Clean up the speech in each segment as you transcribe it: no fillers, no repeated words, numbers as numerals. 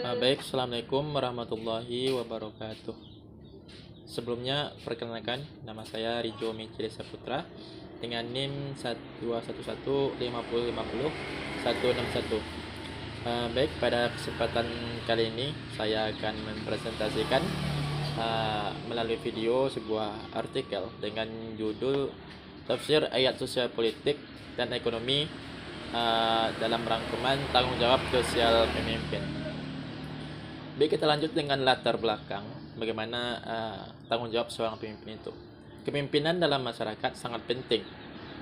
Baik, Assalamualaikum warahmatullahi wabarakatuh. Sebelumnya, perkenalkan, nama saya Rijo Micili Saputra dengan NIM 12115050 Baik, pada kesempatan kali ini saya akan mempresentasikan melalui video sebuah artikel dengan judul Tafsir Ayat Sosial Politik dan Ekonomi dalam rangkuman tanggung jawab sosial pemimpin. Baik, kita lanjut dengan latar belakang bagaimana tanggung jawab seorang pemimpin itu. Kepemimpinan dalam masyarakat sangat penting,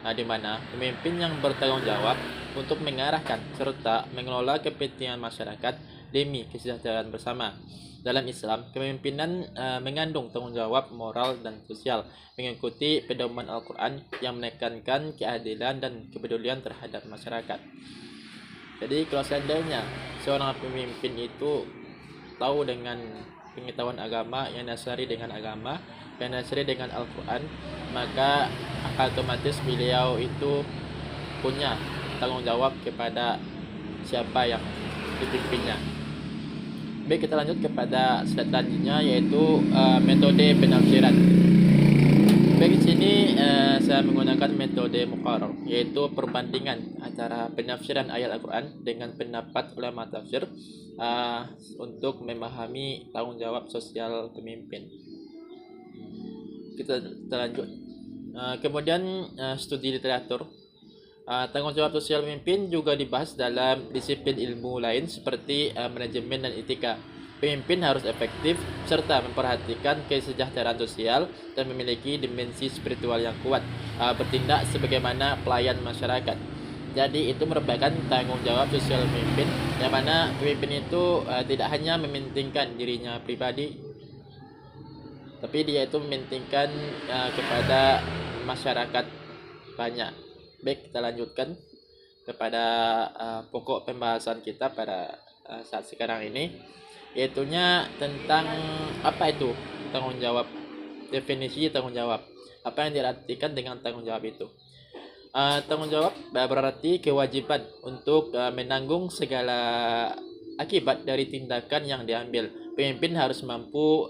di mana pemimpin yang bertanggung jawab untuk mengarahkan serta mengelola kepentingan masyarakat demi kesejahteraan bersama. Dalam Islam, kepemimpinan mengandung tanggung jawab moral dan sosial, mengikuti pedoman Al-Quran yang menekankan keadilan dan kepedulian terhadap masyarakat. Jadi, kalau seandainya seorang pemimpin itu tahu dengan pengetahuan agama, yang dasari dengan agama, yang dasari dengan Al-Quran, maka otomatis beliau itu punya tanggung jawab kepada siapa yang dipimpinnya. Baik, kita lanjut kepada slide selanjutnya, yaitu metode penafsiran. Baik, di sini saya menggunakan metode muqarrar, yaitu perbandingan antara penafsiran ayat Al-Quran dengan pendapat ulama tafsir untuk memahami tanggung jawab sosial pemimpin. Kita lanjut. Kemudian studi literatur. Tanggung jawab sosial pemimpin juga dibahas dalam disiplin ilmu lain seperti manajemen dan etika. Pemimpin harus efektif serta memperhatikan kesejahteraan sosial dan memiliki dimensi spiritual yang kuat, bertindak sebagaimana pelayan masyarakat. Jadi itu merupakan tanggung jawab sosial pemimpin, yang mana pemimpin itu tidak hanya mementingkan dirinya pribadi, tapi dia itu mementingkan kepada masyarakat banyak. Baik, kita lanjutkan kepada pokok pembahasan kita pada saat sekarang ini, yaitunya tentang apa itu tanggung jawab, definisi tanggung jawab, apa yang diartikan dengan tanggung jawab itu. Tanggung jawab berarti kewajiban untuk menanggung segala akibat dari tindakan yang diambil. Pemimpin harus mampu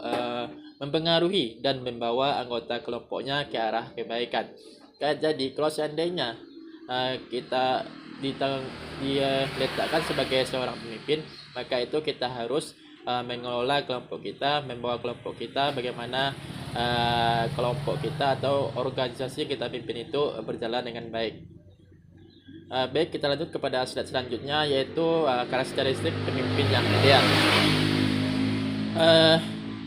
mempengaruhi dan membawa anggota kelompoknya ke arah kebaikan. Jadi kalau seandainya kita diletakkan sebagai seorang pemimpin, maka itu kita harus mengelola kelompok kita, membawa kelompok kita bagaimana kelompok kita atau organisasi kita pimpin itu berjalan dengan baik. Baik, kita lanjut kepada slide selanjutnya, yaitu karakteristik pemimpin yang ideal.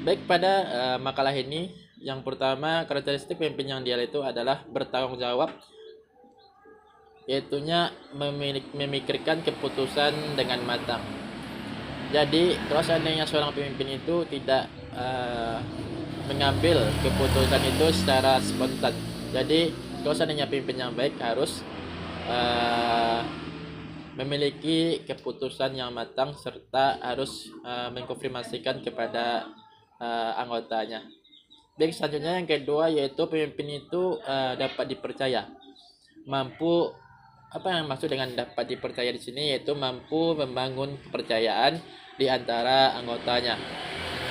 Baik, pada makalah ini yang pertama, karakteristik pemimpin yang ideal itu adalah bertanggung jawab, yaitunya memikirkan keputusan dengan matang. Jadi kalau seandainya seorang pemimpin itu tidak mengambil keputusan itu secara spontan, jadi kalau seandainya pemimpin yang baik harus memiliki keputusan yang matang serta harus mengkonfirmasikan kepada anggotanya. Baik, selanjutnya yang kedua, yaitu pemimpin itu dapat dipercaya. Apa yang maksud dengan dapat dipercaya di sini, yaitu mampu membangun kepercayaan di antara anggotanya.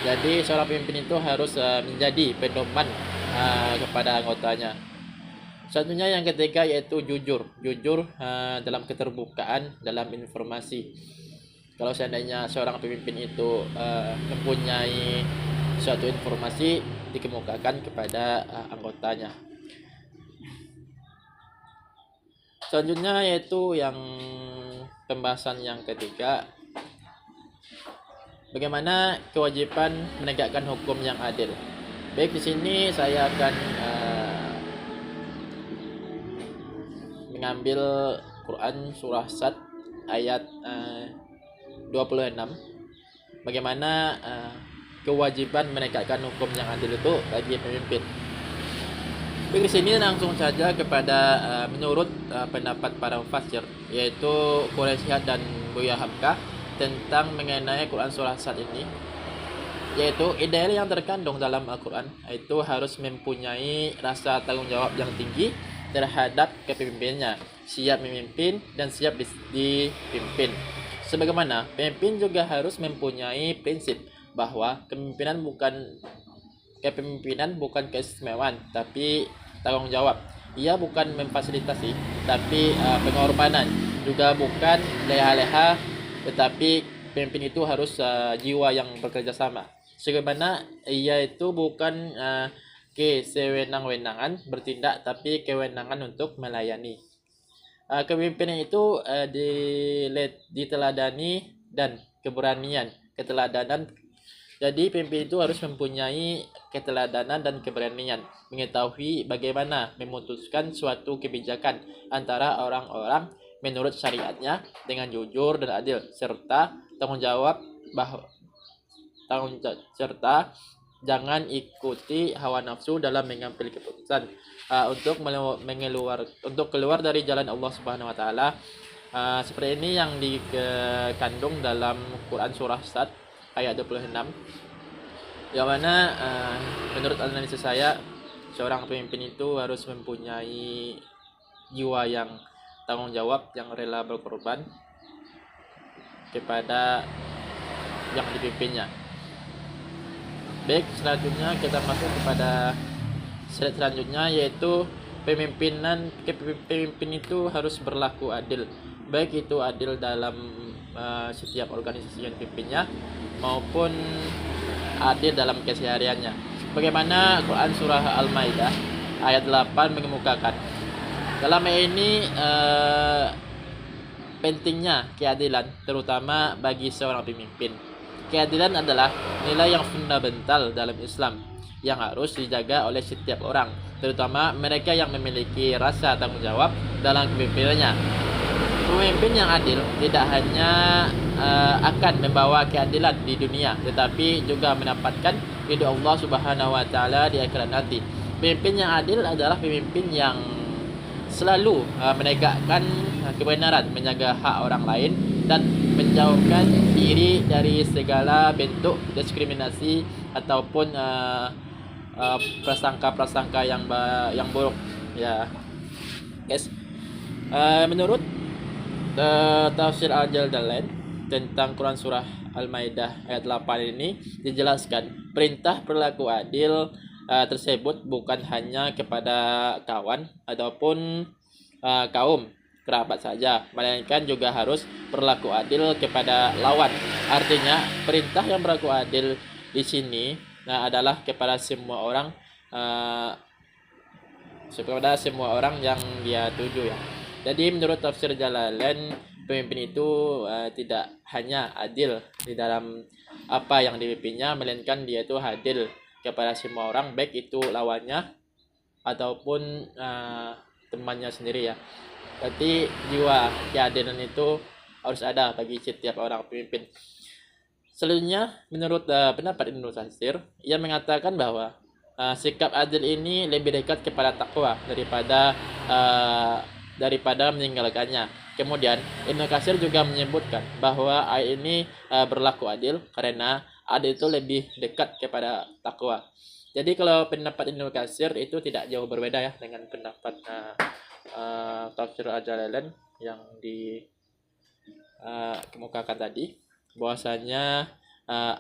Jadi seorang pemimpin itu harus menjadi pedoman kepada anggotanya. Selanjutnya yang ketiga, yaitu jujur dalam keterbukaan dalam informasi. Kalau seandainya seorang pemimpin itu mempunyai suatu informasi, dikemukakan kepada anggotanya. Selanjutnya yaitu yang pembahasan yang ketiga, bagaimana kewajiban menegakkan hukum yang adil. Baik, di sini saya akan mengambil Quran surah Sad ayat 26. Bagaimana kewajiban menegakkan hukum yang adil itu bagi pemimpin. Di sini langsung saja kepada menurut pendapat para mufassir, yaitu Quraisyhad dan Buya Hamka, tentang mengenai Quran surah Sad ini, yaitu ideal yang terkandung dalam Al-Quran itu harus mempunyai rasa tanggung jawab yang tinggi terhadap kepemimpinannya, siap memimpin dan siap dipimpin. Sebagaimana pemimpin juga harus mempunyai prinsip bahwa kepemimpinan bukan keistimewaan, tapi tanggung jawab. Ia bukan memfasilitasi, tapi pengorbanan. Juga bukan leha-leha, tetapi pemimpin itu harus jiwa yang bekerja sama. Sebagaimana ia itu bukan kesewenang-wenangan bertindak, tapi kewenangan untuk melayani. Kepemimpinan itu diteladani dan keberanian, keteladanan. Jadi pemimpin itu harus mempunyai keteladanan dan keberanian, mengetahui bagaimana memutuskan suatu kebijakan antara orang-orang menurut syariatnya dengan jujur dan adil, serta tanggung jawab serta jangan ikuti hawa nafsu dalam mengambil keputusan untuk keluar dari jalan Allah Subhanahu wa taala. Seperti ini yang dikandung dalam Quran surah Sad ayat 26, yang mana menurut analisis saya, seorang pemimpin itu harus mempunyai jiwa yang tanggung jawab, yang rela berkorban kepada yang dipimpinnya. Baik, selanjutnya kita masuk kepada slide selanjutnya, yaitu pemimpin itu harus berlaku adil, baik itu adil dalam setiap organisasi yang dipimpinnya maupun adil dalam kesehariannya. Bagaimana Quran surah Al-Maidah ayat 8 mengemukakan dalam ini pentingnya keadilan, terutama bagi seorang pemimpin. Keadilan adalah nilai yang fundamental dalam Islam yang harus dijaga oleh setiap orang, terutama mereka yang memiliki rasa tanggung jawab dalam kepemimpinannya. Pemimpin yang adil tidak hanya akan membawa keadilan di dunia, tetapi juga mendapatkan ridho Allah Subhanahu wa taala di akhirat nanti. Pemimpin yang adil adalah pemimpin yang selalu menegakkan kebenaran, menjaga hak orang lain, dan menjauhkan diri dari segala bentuk diskriminasi ataupun prasangka-prasangka yang buruk. Ya, guys. Menurut tafsir Al-Jalalain tentang Quran surah Al-Maidah ayat 8 ini dijelaskan perintah berlaku adil tersebut bukan hanya kepada kawan ataupun kaum kerabat saja, melainkan juga harus berlaku adil kepada lawan. Artinya perintah yang berlaku adil di sini adalah kepada semua orang, yang dia tuju ya. Jadi menurut tafsir Jalalain, pemimpin itu tidak hanya adil di dalam apa yang dipimpinnya, melainkan dia itu adil kepada semua orang, baik itu lawannya ataupun temannya sendiri ya. Berarti jiwa keadilan itu harus ada bagi setiap orang pemimpin. Selanjutnya, menurut pendapat Ibnu Katsir, ia mengatakan bahwa sikap adil ini lebih dekat kepada takwa daripada meninggalkannya. Kemudian Ibnu Katsir juga menyebutkan bahwa ayat ini berlaku adil karena adil itu lebih dekat kepada takwa. Jadi kalau pendapat Ibnu Katsir itu tidak jauh berbeda ya dengan pendapat tafsir Al-Jalalain yang dikemukakan tadi, bahwasanya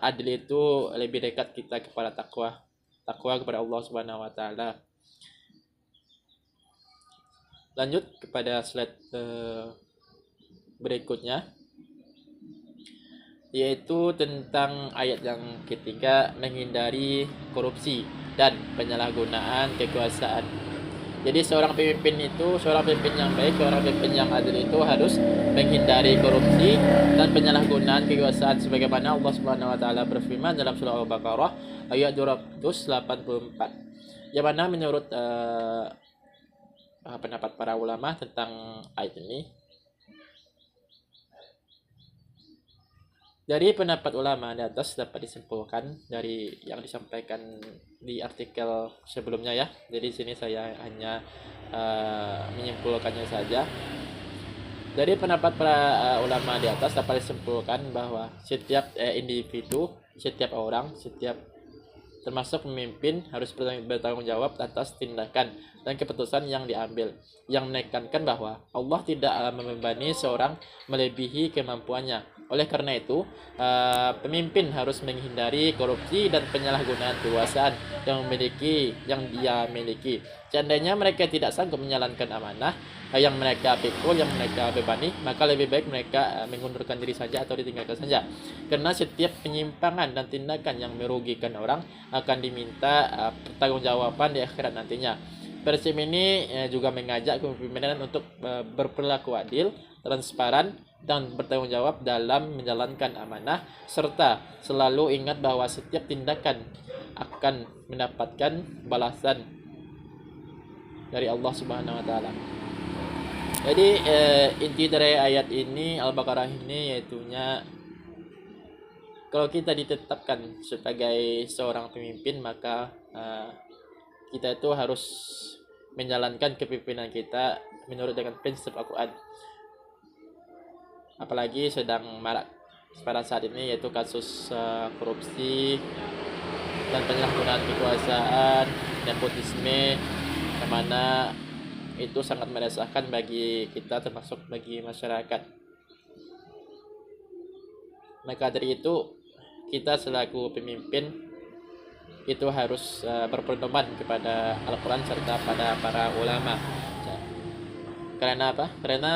adil itu lebih dekat kita kepada takwa kepada Allah Subhanahu wa taala. Lanjut kepada slide berikutnya, yaitu tentang ayat yang ketiga, menghindari korupsi dan penyalahgunaan kekuasaan. Jadi seorang pemimpin yang baik, seorang pemimpin yang adil itu harus menghindari korupsi dan penyalahgunaan kekuasaan, sebagaimana Allah Subhanahu wa taala berfirman dalam surah Al-Baqarah ayat 284. Yang mana menurut pendapat para ulama tentang ayat ini, dari pendapat ulama di atas dapat disimpulkan dari yang disampaikan di artikel sebelumnya ya. Jadi sini saya hanya menyimpulkannya saja. Dari pendapat para ulama di atas dapat disimpulkan bahwa setiap individu, setiap orang, termasuk pemimpin harus bertanggung jawab atas tindakan dan keputusan yang diambil, yang menekankan bahwa Allah tidak membebani seorang melebihi kemampuannya. Oleh karena itu, pemimpin harus menghindari korupsi dan penyalahgunaan kekuasaan yang dia miliki. Seandainya mereka tidak sanggup menjalankan amanah yang mereka pikul, yang mereka bebani, maka lebih baik mereka mengundurkan diri saja atau ditinggalkan saja. Karena setiap penyimpangan dan tindakan yang merugikan orang akan diminta pertanggungjawaban di akhirat nantinya. Persib ini juga mengajak kepemimpinan untuk berperilaku adil, transparan, dan bertanggung jawab dalam menjalankan amanah, serta selalu ingat bahwa setiap tindakan akan mendapatkan balasan dari Allah Subhanahu wa taala. Jadi inti dari ayat ini Al-Baqarah ini yaitunya kalau kita ditetapkan sebagai seorang pemimpin, maka kita itu harus menjalankan kepemimpinan kita menurut dengan prinsip Al-Quran. Apalagi sedang marak pada saat ini yaitu kasus korupsi dan penyalahgunaan kekuasaan, nepotisme, yang mana itu sangat meresahkan bagi kita termasuk bagi masyarakat. Maka dari itu kita selaku pemimpin itu harus berpedoman kepada Al-Quran serta pada para ulama. Karena apa? Karena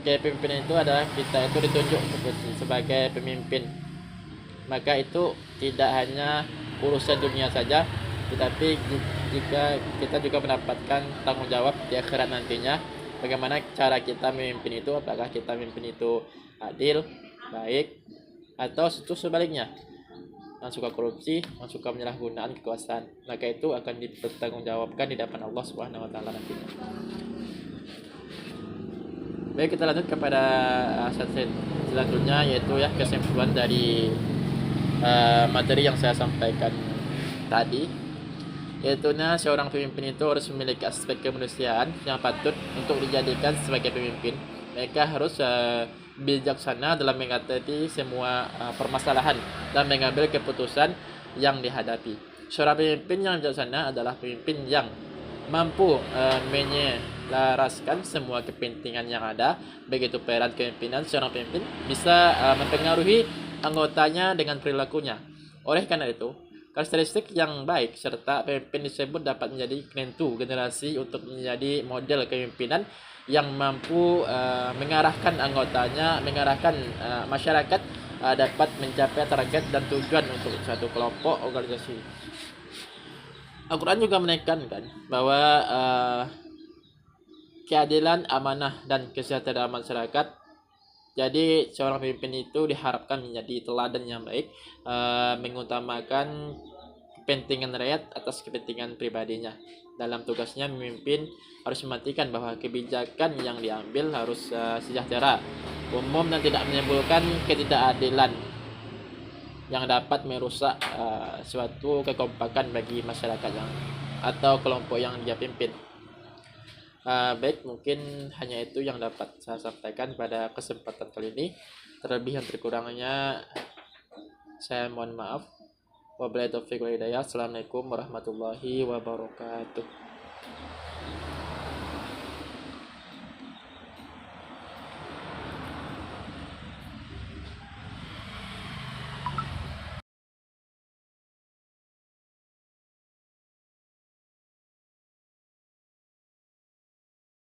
kepemimpinan itu adalah kita itu ditunjuk sebagai pemimpin. Maka itu tidak hanya urusan dunia saja, tetapi jika kita juga mendapatkan tanggung jawab di akhirat nantinya. Bagaimana cara kita memimpin itu? Apakah kita memimpin itu adil, baik, atau sebaliknya? Yang suka korupsi, yang suka penyalahgunaan kekuasaan, maka itu akan dipertanggungjawabkan di depan Allah Subhanahu wa taala nantinya. Baik, kita lanjut kepada selanjutnya yaitu ya kesimpulan dari materi yang saya sampaikan tadi, yaitu seorang pemimpin itu harus memiliki aspek kemanusiaan yang patut untuk dijadikan sebagai pemimpin. Mereka harus bijaksana dalam mengatasi semua permasalahan dan mengambil keputusan yang dihadapi. Seorang pemimpin yang bijaksana adalah pemimpin yang mampu menyelaraskan semua kepentingan yang ada. Begitu peran kepemimpinan, seorang pemimpin bisa mempengaruhi anggotanya dengan perilakunya. Oleh karena itu, karakteristik yang baik serta pemimpin disebut dapat menjadi penentu generasi untuk menjadi model kepemimpinan yang mampu mengarahkan anggotanya, mengarahkan masyarakat dapat mencapai target dan tujuan untuk suatu kelompok organisasi. Al-Quran juga menekankan bahwa keadilan, amanah, dan kesejahteraan masyarakat. Jadi seorang pemimpin itu diharapkan menjadi teladan yang baik, mengutamakan kepentingan rakyat atas kepentingan pribadinya. Dalam tugasnya memimpin harus memastikan bahwa kebijakan yang diambil harus sejahtera, umum, dan tidak menimbulkan ketidakadilan yang dapat merusak suatu kekompakan bagi masyarakat atau kelompok yang dia pimpin. Baik, mungkin hanya itu yang dapat saya sampaikan pada kesempatan kali ini. Terlebih dan terkurangnya saya mohon maaf. Wabillahi taufiq wal hidayah. Assalamualaikum warahmatullahi wabarakatuh.